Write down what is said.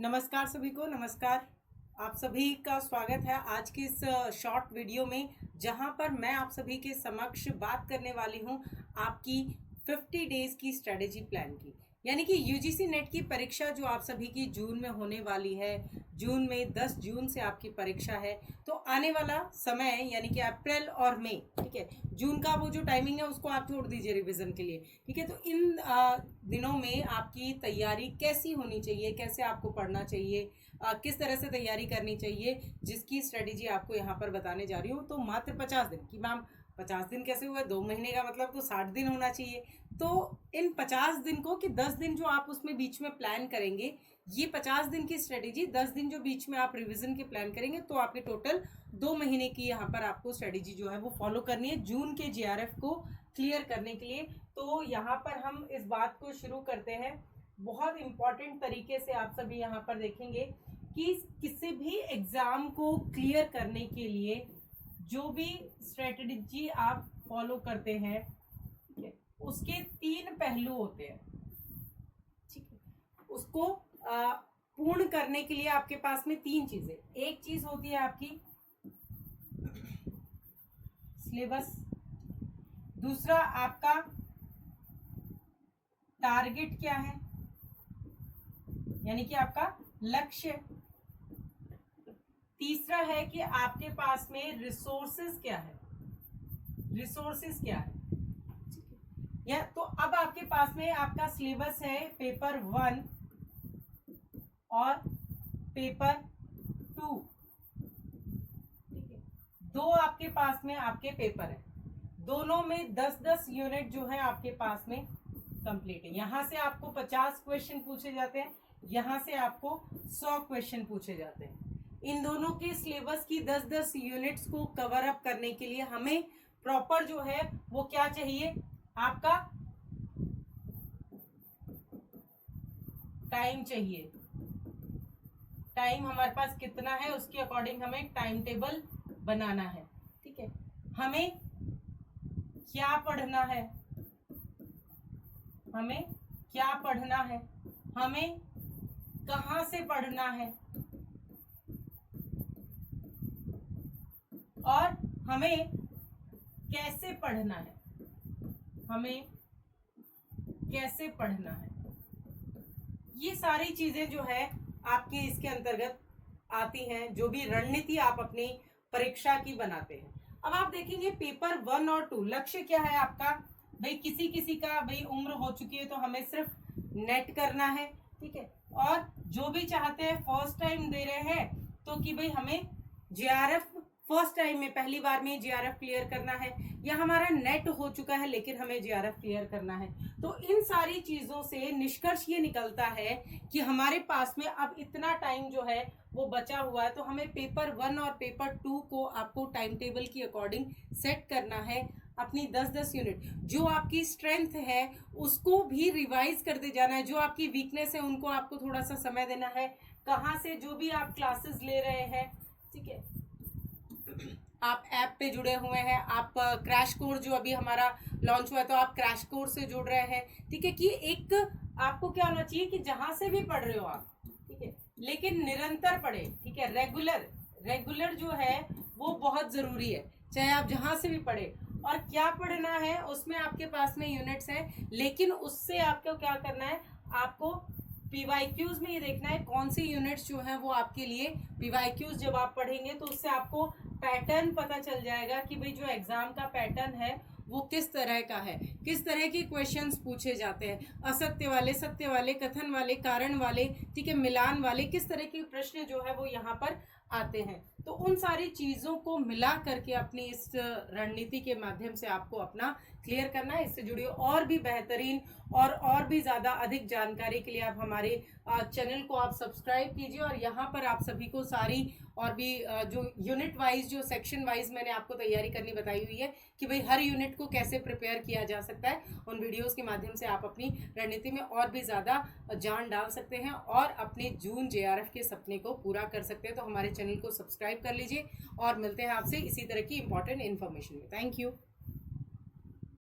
नमस्कार सभी को। नमस्कार, आप सभी का स्वागत है आज की इस शॉर्ट वीडियो में, जहां पर मैं आप सभी के समक्ष बात करने वाली हूं आपकी 50 डेज की स्ट्रेटेजी प्लान की। यानी कि यूजीसी नेट की परीक्षा जो आप सभी की जून में होने वाली है। जून में 10 जून से आपकी परीक्षा है, तो आने वाला समय यानी कि अप्रैल और मई, ठीक है, जून का वो जो टाइमिंग है उसको आप छोड़ दीजिए रिवीजन के लिए, ठीक है। तो इन दिनों में आपकी तैयारी कैसी होनी चाहिए, कैसे आपको पढ़ना चाहिए, किस तरह से तैयारी करनी चाहिए, जिसकी स्ट्रेटेजी आपको यहाँ पर बताने जा रही हूँ। तो मात्र 50 दिन की मैम 50 दिन कैसे हुआ, 2 महीने का मतलब तो 60 दिन होना चाहिए। तो इन 50 दिन को कि 10 दिन जो आप उसमें बीच में प्लान करेंगे, ये 50 दिन की स्ट्रेटेजी 10 दिन जो बीच में आप रिवीजन के प्लान करेंगे, तो आपके टोटल 2 महीने की यहाँ पर आपको स्ट्रेटेजी जो है वो फॉलो करनी है जून के जीआरएफ को क्लियर करने के लिए। तो यहाँ पर हम इस बात को शुरू करते हैं। बहुत इंपॉर्टेंट तरीके से आप सभी यहाँ पर देखेंगे कि किसी भी एग्जाम को क्लियर करने के लिए जो भी स्ट्रेटेजी आप फॉलो करते हैं, ठीक है, उसके 3 पहलू होते हैं, ठीक है। उसको पूर्ण करने के लिए आपके पास में 3 चीजें, एक चीज होती है आपकी सिलेबस, दूसरा आपका टारगेट क्या है यानी कि आपका लक्ष्य, तीसरा है कि आपके पास में रिसोर्सेज क्या है, या तो अब आपके पास में आपका सिलेबस है पेपर 1 और पेपर 2, ठीक है। 2 आपके पास में आपके पेपर है, दोनों में 10-10 यूनिट जो है आपके पास में कंप्लीट है। यहां से आपको 50 क्वेश्चन पूछे जाते हैं, यहां से आपको 100 क्वेश्चन पूछे जाते हैं। इन दोनों के सिलेबस की 10-10 यूनिट्स को कवर अप करने के लिए हमें प्रॉपर जो है वो क्या चाहिए, आपका टाइम चाहिए। टाइम हमारे पास कितना है उसके अकॉर्डिंग हमें टाइम टेबल बनाना है, ठीक है। हमें क्या पढ़ना है, हमें कहां से पढ़ना है, और हमें कैसे पढ़ना है, ये सारी चीजें जो है आपके इसके अंतर्गत आती हैं, जो भी रणनीति आप अपनी परीक्षा की बनाते हैं। अब आप देखेंगे पेपर 1 और 2, लक्ष्य क्या है आपका, भाई किसी किसी का भाई उम्र हो चुकी है तो हमें सिर्फ नेट करना है, ठीक है। और जो भी चाहते हैं फर्स्ट टाइम दे रहे हैं तो कि भाई हमें जीआरएफ फर्स्ट टाइम में पहली बार में जीआरएफ क्लियर करना है, या हमारा नेट हो चुका है लेकिन हमें जीआरएफ क्लियर करना है। तो इन सारी चीजों से निष्कर्ष ये निकलता है कि हमारे पास में अब इतना टाइम जो है वो बचा हुआ है, तो हमें पेपर 1 और पेपर 2 को आपको टाइम टेबल की अकॉर्डिंग सेट करना है। अपनी 10-10 यूनिट जो आपकी स्ट्रेंथ है उसको भी रिवाइज करते जाना है, जो आपकी वीकनेस है उनको आपको थोड़ा सा समय देना है। कहाँ से जो भी आप क्लासेस ले रहे हैं, ठीक है, आप ऐप पे जुड़े हुए हैं, आप क्रैश कोर्स जो अभी हमारा लॉन्च हुआ है तो आप क्रैश कोर्स से जुड़ रहे हैं, ठीक है। कि एक आपको क्या होना चाहिए कि जहां से भी पढ़ रहे हो आप, ठीक है, लेकिन निरंतर पढ़े, ठीक है। रेगुलर जो है वो बहुत जरूरी है, चाहे आप जहां से भी पढ़े। और क्या पढ़ना है उसमें आपके पास में यूनिट्स हैं, लेकिन उससे आपको क्या करना है, आपको पीवाईक्यूज में ये देखना है कौन सी यूनिट्स जो है वो आपके लिए पीवाईक्यूज जब आप पढ़ेंगे तो उससे आपको पैटर्न पता चल जाएगा कि भाई जो एग्जाम का पैटर्न है वो किस तरह का है, किस तरह के क्वेश्चंस पूछे जाते हैं, असत्य वाले, सत्य वाले, कथन वाले, कारण वाले, ठीक है, मिलान वाले, किस तरह के प्रश्न जो है वो यहाँ पर आते हैं। तो उन सारी चीजों को मिला करके अपनी इस रणनीति के माध्यम से आपको अपना क्लियर करना है। इससे जुड़ी और भी बेहतरीन और भी ज्यादा अधिक जानकारी के लिए आप हमारे चैनल को आप सब्सक्राइब कीजिए, और यहाँ पर आप सभी को सारी और भी जो यूनिट वाइज, जो सेक्शन वाइज मैंने आपको तैयारी करनी बताई हुई है कि भाई हर यूनिट को कैसे प्रिपेयर किया जा सकता है, उन वीडियोस के माध्यम से आप अपनी रणनीति में और भी ज़्यादा जान डाल सकते हैं और अपने जून जेआरएफ के सपने को पूरा कर सकते हैं। तो हमारे चैनल को सब्सक्राइब कर लीजिए और मिलते हैं आपसे इसी तरह की इंपॉर्टेंट इन्फॉर्मेशन में। Thank you.